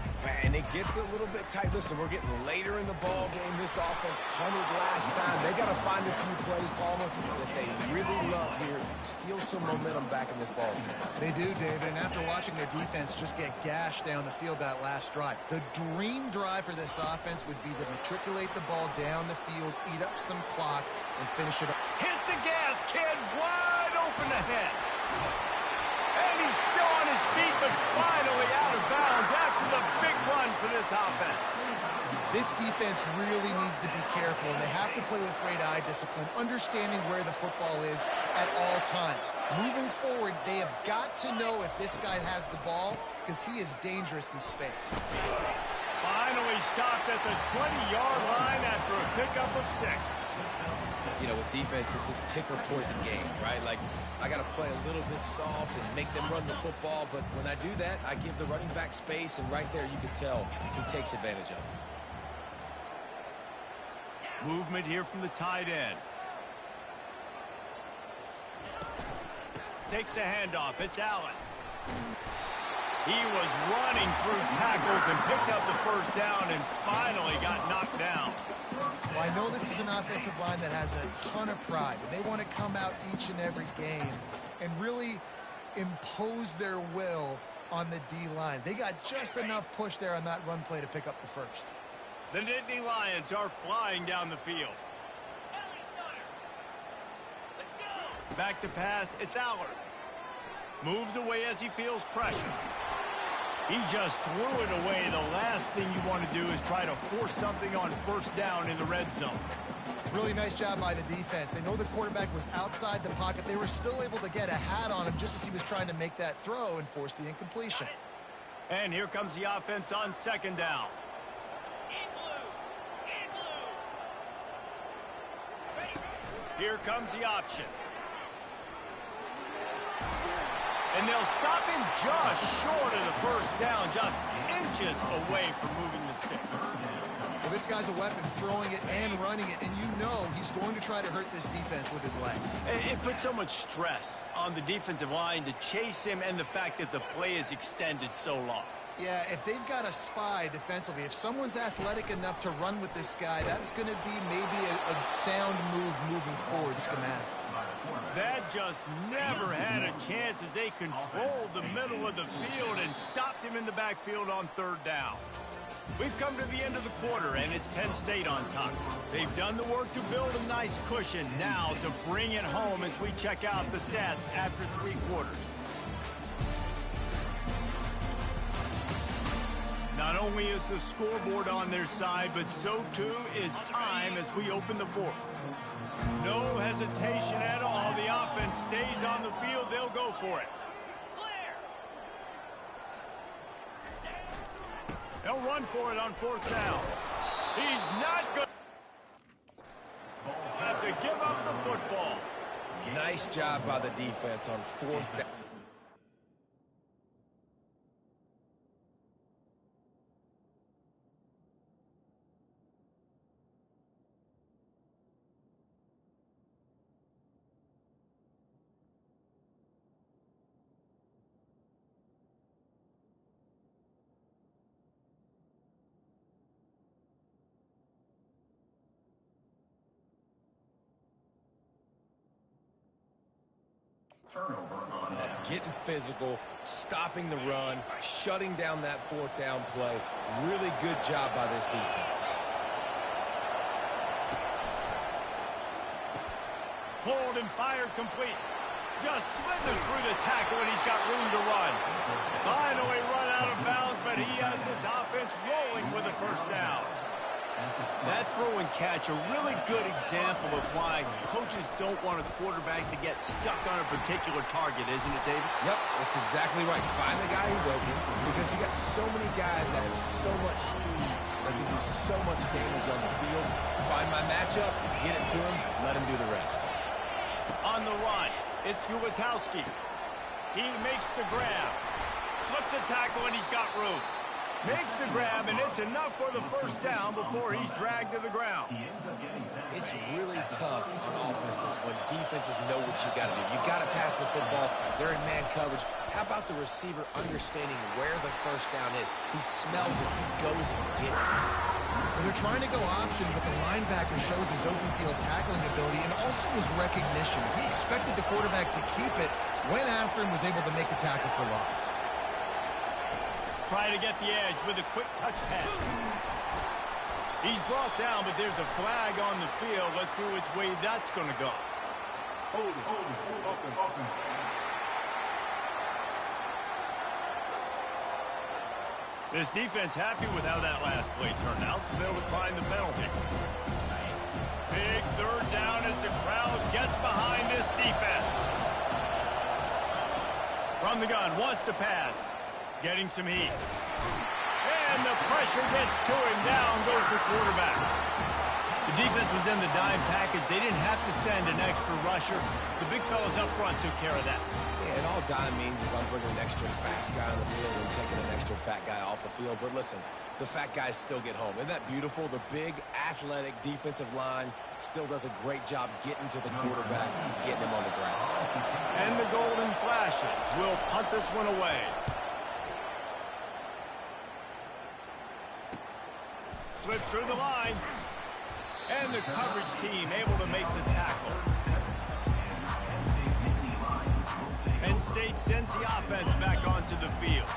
And And it gets a little bit tight. Listen, we're getting later in the ball game. This offense punted last time. They got to find a few plays, Palmer, that they really love here. Steal some momentum back in this ball game. They do, David, and after watching their defense just get gashed down the field that last drive, the dream drive for this offense would be to matriculate the ball down the field, eat up some clock, and finish it up. Hit the gas, kid. Wide open ahead. And he's still on his feet, but finally out of bounds after the big run for this offense. This defense really needs to be careful, and they have to play with great eye discipline, understanding where the football is at all times. Moving forward, they have got to know if this guy has the ball, because he is dangerous in space. Finally stopped at the 20-yard line after a pickup of 6. You know, with defense, it's this pick or poison game, right? Like, I got to play a little bit soft and make them run the football, but when I do that, I give the running back space, and right there you can tell he takes advantage of it. Movement here from the tight end. Takes the handoff. It's Allen. He was running through tackles and picked up the first down and finally got knocked down. Well, I know this is an offensive line that has a ton of pride, and they want to come out each and every game and really impose their will on the D-line. They got just enough push there on that run play to pick up the first. The Nittany Lions are flying down the field. Back to pass, it's Allard. Moves away as he feels pressure. He just threw it away. The last thing you want to do is try to force something on first down in the red zone. Really nice job by the defense. They know the quarterback was outside the pocket. They were still able to get a hat on him just as he was trying to make that throw and force the incompletion. And here comes the offense on second down. Here comes the option. And they'll stop him just short of the first down, just inches away from moving the sticks. Well, this guy's a weapon, throwing it and running it, and you know he's going to try to hurt this defense with his legs. It puts so much stress on the defensive line to chase him and the fact that the play is extended so long. Yeah, if they've got a spy defensively, if someone's athletic enough to run with this guy, that's going to be maybe a sound move moving forward schematically. That just never had a chance as they controlled the middle of the field and stopped him in the backfield on third down. We've come to the end of the quarter, and it's Penn State on top. They've done the work to build a nice cushion now to bring it home as we check out the stats after 3 quarters. Not only is the scoreboard on their side, but so too is time as we open the 4th. No hesitation at all. The offense stays on the field. They'll go for it. They'll run for it on 4th down. He's not going to have to give up the football. Nice job by the defense on 4th down. Getting physical, stopping the run, shutting down that 4th down play. Really good job by this defense. Pulled and fired complete. Just slithered through the tackle, and he's got room to run. Finally run out of bounds, but he has this offense rolling with a first down. That throw and catch, a really good example of why coaches don't want a quarterback to get stuck on a particular target, isn't it, David? Yep, that's exactly right. Find the guy who's open, because you got so many guys that have so much speed that can do so much damage on the field. Find my matchup, get it to him, let him do the rest. On the run, it's Ulatowski. He makes the grab. Slips a tackle, and he's got room. Makes the grab, and it's enough for the first down before he's dragged to the ground. It's really tough on offenses when defenses know what you got to do. You got to pass the football. They're in man coverage. How about the receiver understanding where the first down is? He smells it. He goes and gets it. Well, they're trying to go option, but the linebacker shows his open field tackling ability and also his recognition. He expected the quarterback to keep it, went after him, was able to make the tackle for loss. Try to get the edge with a quick touch pass. He's brought down, but there's a flag on the field. Let's see which way that's going to go. Hold it, open. This defense happy with how that last play turned out, so they'll decline the penalty. Big third down as the crowd gets behind this defense. From the gun, wants to pass. Getting some heat. And the pressure gets to him. Down goes the quarterback. The defense was in the dime package. They didn't have to send an extra rusher. The big fellas up front took care of that. Yeah, and all dime means is I'm bringing an extra fast guy on the field and taking an extra fat guy off the field. But listen, the fat guys still get home. Isn't that beautiful? The big, athletic defensive line still does a great job getting to the quarterback, getting him on the ground. And the golden flashes will punt this one away. Slips through the line. And the coverage team able to make the tackle. Penn State sends the offense back onto the field.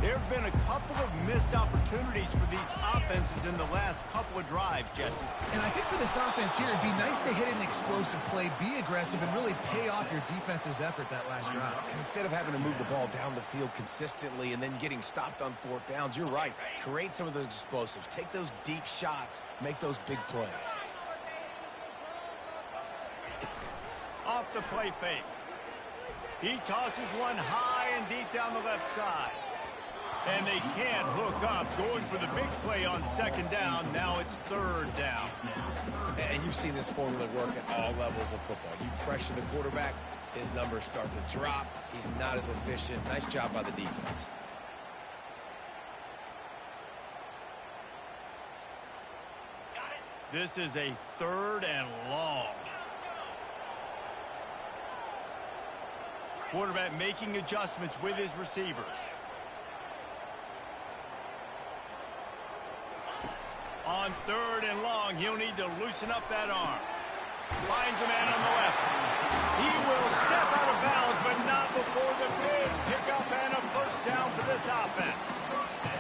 There have been a couple of missed opportunities for these offenses in the last couple of drives, Jesse. And I think for this offense here, it'd be nice to hit an explosive play, be aggressive, and really pay off your defense's effort that last drive. And instead of having to move the ball down the field consistently and then getting stopped on fourth downs, you're right. Create some of those explosives. Take those deep shots. Make those big plays. Off the play fake. He tosses one high and deep down the left side. And they can't hook up. Going for the big play on second down. Now it's third down. And you've seen this formula work at all levels of football. You pressure the quarterback, his numbers start to drop. He's not as efficient. Nice job by the defense. This is a third and long. Quarterback making adjustments with his receivers. On third and long, he'll need to loosen up that arm. Finds a man on the left. He will step out of bounds, but not before the big pickup and a first down for this offense.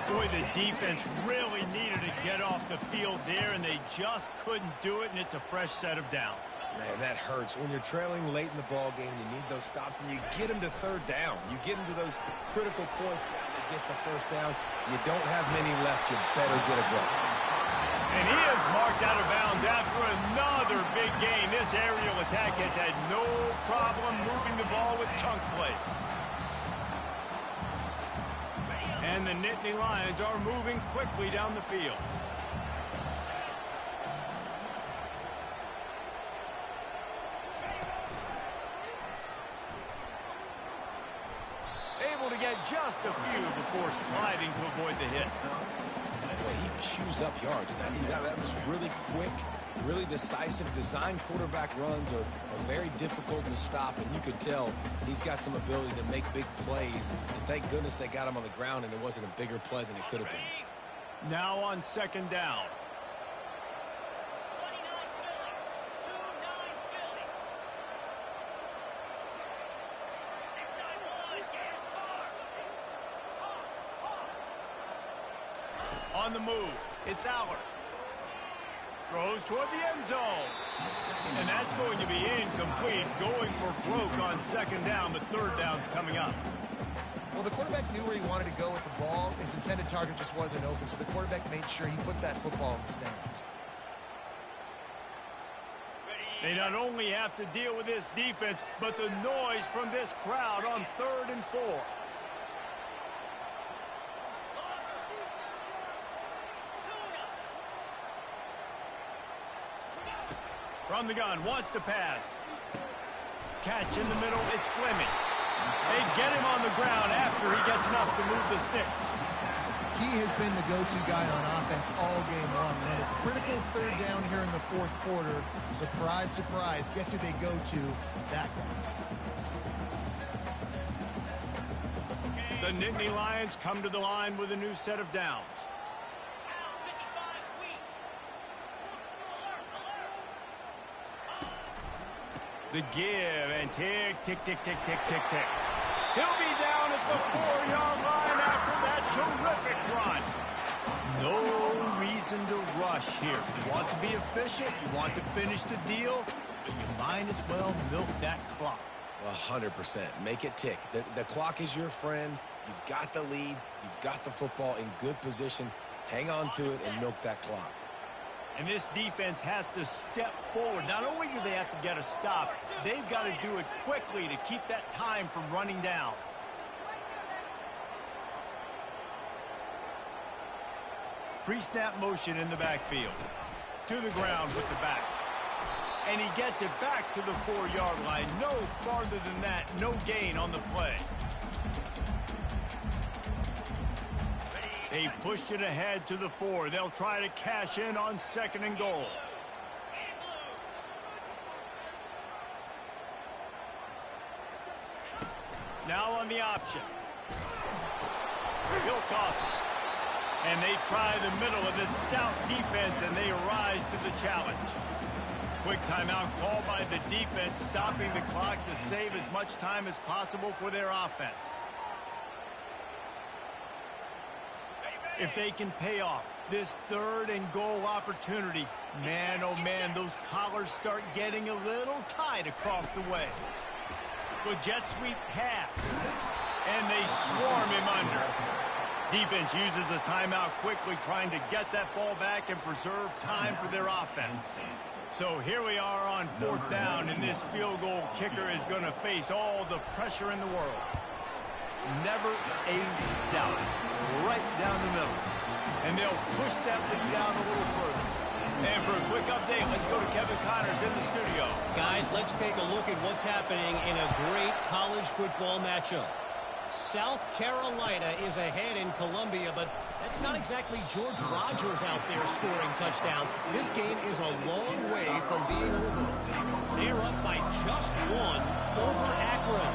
Boy, the defense really needed to get off the field there, and they just couldn't do it, and it's a fresh set of downs. Man, that hurts. When you're trailing late in the ball game, you need those stops, and you get them to third down. You get them to those critical points to get the first down. You don't have many left. You better get aggressive. And he is marked out of bounds after another big game. This aerial attack has had no problem moving the ball with chunk plays. And the Nittany Lions are moving quickly down the field. Able to get just a few before sliding to avoid the hit. He chews up yards. That was really quick, really decisive. Design quarterback runs are very difficult to stop, and you could tell he's got some ability to make big plays. And thank goodness they got him on the ground, and it wasn't a bigger play than it could have been. Now on second down. On the move, it's Aller. Throws toward the end zone. And that's going to be incomplete. Going for broke on second down, but third down's coming up. Well, the quarterback knew where he wanted to go with the ball. His intended target just wasn't open, so the quarterback made sure he put that football in the stands. They not only have to deal with this defense, but the noise from this crowd on third and 4. From the gun, wants to pass. Catch in the middle, it's Fleming. They get him on the ground after he gets enough to move the sticks. He has been the go-to guy on offense all game long. And a critical third down here in the fourth quarter. Surprise, surprise. Guess who they go to? That guy. The Nittany Lions come to the line with a new set of downs. The give and tick, tick, tick, tick, tick, tick, tick. He'll be down at the 4-yard line after that terrific run. No reason to rush here. You want to be efficient, you want to finish the deal, but you might as well milk that clock. 100%. Make it tick. The clock is your friend. You've got the lead. You've got the football in good position. Hang on to it and milk that clock. And this defense has to step forward. Not only do they have to get a stop, they've got to do it quickly to keep that time from running down. Pre-snap motion in the backfield. To the ground with the back. And he gets it back to the 4-yard line. No farther than that. No gain on the play. They've pushed it ahead to the 4. They'll try to cash in on 2nd and goal. Now on the option. He'll toss it. And they try the middle of this stout defense, and they rise to the challenge. Quick timeout called by the defense, stopping the clock to save as much time as possible for their offense. If they can pay off this 3rd and goal opportunity, man, oh man, those collars start getting a little tight across the way. The jet sweep pass, and they swarm him under. Defense uses a timeout quickly, trying to get that ball back and preserve time for their offense. So here we are on 4th down, and this field goal kicker is going to face all the pressure in the world. Never a doubt. Right down the middle. And they'll push that lead out a little further. And for a quick update, let's go to Kevin Connors in the studio. Guys, let's take a look at what's happening in a great college football matchup. South Carolina is ahead in Columbia, but that's not exactly George Rogers out there scoring touchdowns. This game is a long way from being over. They're up by just 1 over Akron.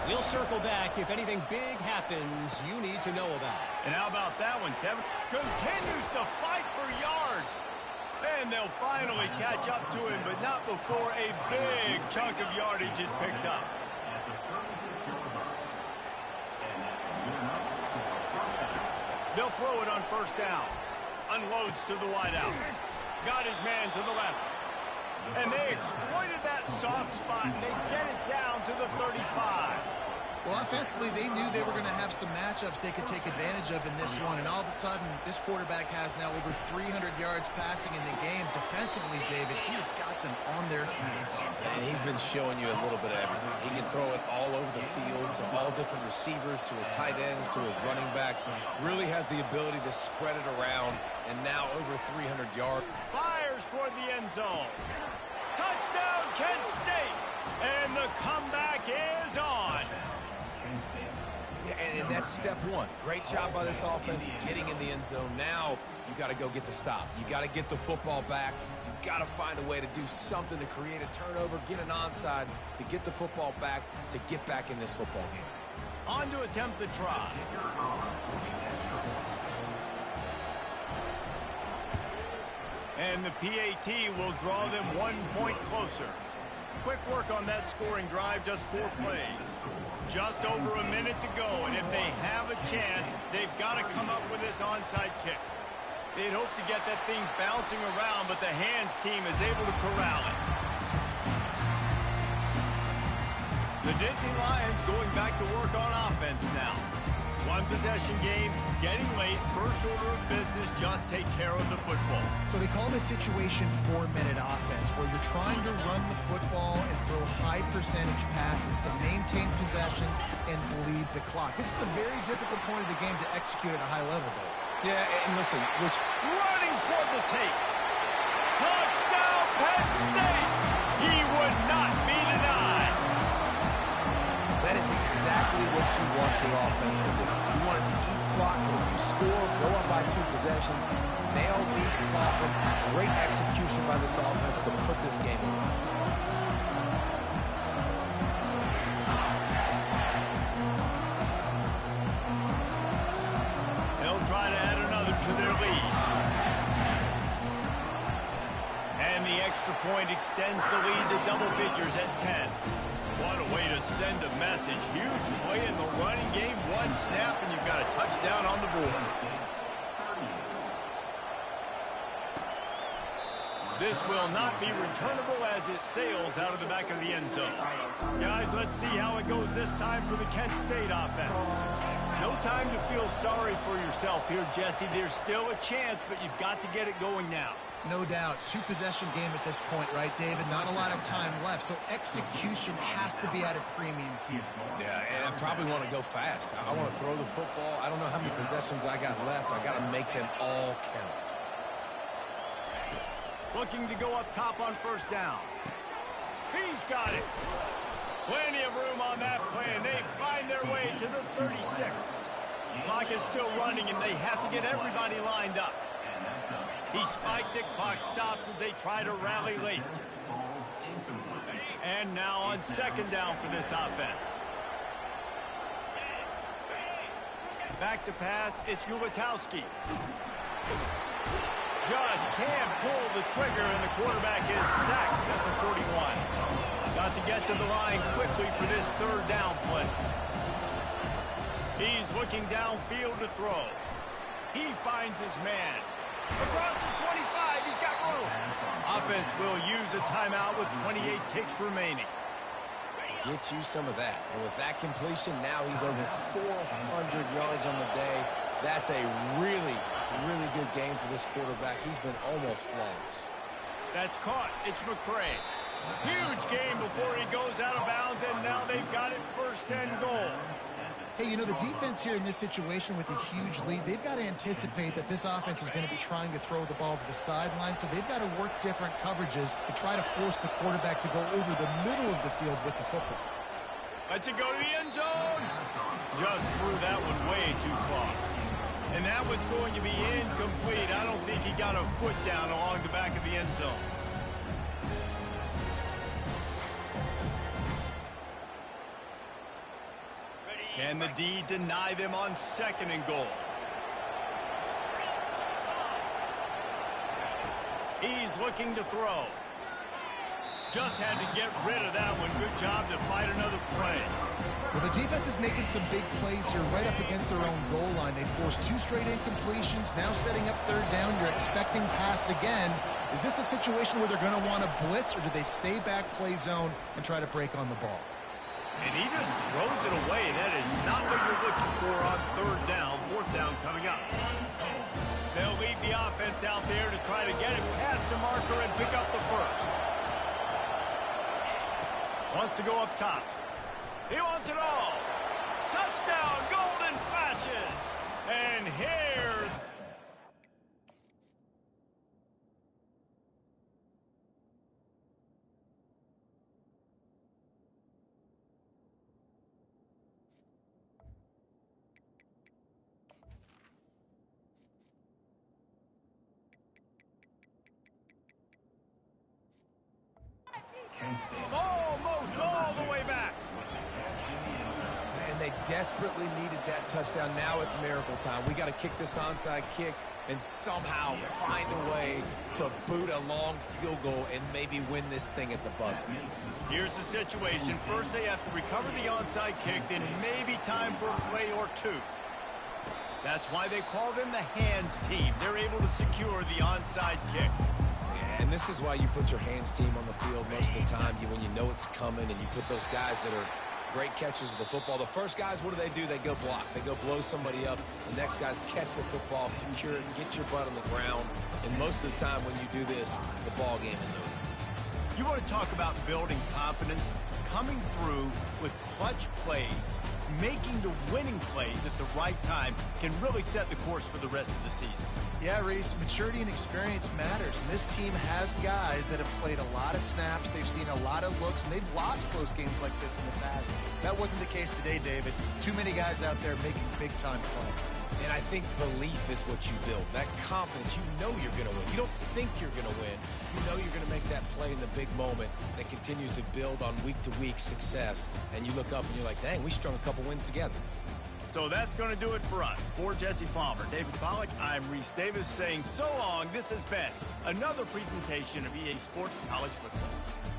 We'll circle back if anything big happens you need to know about. And how about that one, Kevin? Continues to fight for yards. And they'll finally catch up to him, but not before a big chunk of yardage is picked up. They'll throw it on 1st down. Unloads to the wideout. Got his man to the left. And they exploited that soft spot, and they get it down to the 35. Well, offensively, they knew they were going to have some matchups they could take advantage of in this one. And all of a sudden, this quarterback has now over 300 yards passing in the game. Defensively, David, he has got them on their heels. And he's been showing you a little bit of everything. He can throw it all over the field to all different receivers, to his tight ends, to his running backs. Really has the ability to spread it around, and now over 300 yards. Fires toward the end zone. Touchdown, Kent State. And the comeback is on. Yeah, and that's step 1. Great job by this offense getting in the end zone. Now you got to go get the stop. You got to get the football back. You got to find a way to do something to create a turnover, get an onside, to get the football back, to get back in this football game. On to attempt the try. And the PAT will draw them 1 point closer. Quick work on that scoring drive, just 4 plays. Just over a minute to go, and if they have a chance, they've got to come up with this onside kick. They'd hope to get that thing bouncing around, but the hands team is able to corral it. The Nittany Lions going back to work on offense now. 1-possession game, getting late, first order of business, just take care of the football. So they call this situation 4-minute offense, where you're trying to run the football and throw high percentage passes to maintain possession and lead the clock. This is a very difficult point of the game to execute at a high level, though. Yeah, and listen, which running toward the tape. Touchdown, Penn State! He would not be denied. that is exactly what you want your offense to do. You want it to eat clock, but if you score, go up by 2 possessions, nail, beat, coffin. Great execution by this offense to put this game away. to their lead. And the extra point extends the lead to double figures at 10. What a way to send a message. Huge play in the running game. One snap, and you've got a touchdown on the board. This will not be returnable as it sails out of the back of the end zone. Guys, let's see how it goes this time for the Kent State offense. No time to feel sorry for yourself here, Jesse. There's still a chance, but you've got to get it going now. No doubt. Two-possession game at this point, right, David? Not a lot of time left, so execution has to be at a premium here. Yeah, and I probably want to go fast. I want to throw the football. I don't know how many possessions I got left. I got to make them all count. Looking to go up top on first down. He's got it. Plenty of room on that play, and they find their way to the 36. The clock is still running, and they have to get everybody lined up. He spikes it, clock stops as they try to rally late. And now on second down for this offense. Back to pass, it's Ulatowski. Just can't pull the trigger, and the quarterback is sacked at the 41. Got to get to the line quickly for this third down play. He's looking downfield to throw. He finds his man. Across the 25, he's got room. Offense will use a timeout with 28 ticks remaining. Get you some of that. And with that completion, now he's over 400 yards on the day. That's a really good game for this quarterback. He's been almost flawless. That's caught. It's McCray. Huge game before he goes out of bounds, and now they've got it first and goal. Hey, you know, the defense here in this situation with a huge lead, they've got to anticipate that this offense is going to be trying to throw the ball to the sideline, so they've got to work different coverages to try to force the quarterback to go over the middle of the field with the football. Lets it go to the end zone. Just threw that one way too far. And that one's going to be incomplete. I don't think he got a foot down along the back of the end zone. Can the D deny them on second and goal? He's looking to throw. Just had to get rid of that one. Good job to fight another play. Well, the defense is making some big plays here right up against their own goal line. They forced 2 straight incompletions. Now setting up third down. You're expecting pass again. Is this a situation where they're going to want to blitz, or do they stay back, play zone, and try to break on the ball? And he just throws it away. That is not what you're looking for on third down. Fourth down coming up. They'll lead the offense out there to try to get it past the marker and pick up the first. Wants to go up top. He wants it all. Touchdown, golden flashes. And here... almost all the way back. And they desperately needed that touchdown. Now it's miracle time. We got to kick this onside kick and somehow find a way to boot a long field goal and maybe win this thing at the buzzer. Here's the situation. First they have to recover the onside kick, then maybe time for a play or two. That's why they call them the hands team. They're able to secure the onside kick. And this is why you put your hands team on the field most of the time. When you know it's coming, and you put those guys that are great catchers of the football. The first guys, what do? They go block. They go blow somebody up. The next guys catch the football, secure it, get your butt on the ground. And most of the time when you do this, the ball game is over. You want to talk about building confidence? Coming through with clutch plays, making the winning plays at the right time can really set the course for the rest of the season. Yeah, Reese, maturity and experience matters. And this team has guys that have played a lot of snaps. They've seen a lot of looks, and they've lost close games like this in the past. That wasn't the case today, David. Too many guys out there making big-time plays. And I think belief is what you build. That confidence, you know you're going to win. You don't think you're going to win. You know you're going to make that play in the big moment that continues to build on week-to-week success. And you look up and you're like, dang, we strung a couple wins together. So that's going to do it for us. For Jesse Palmer, David Pollack, I'm Reese Davis saying so long. This has been another presentation of EA Sports College Football.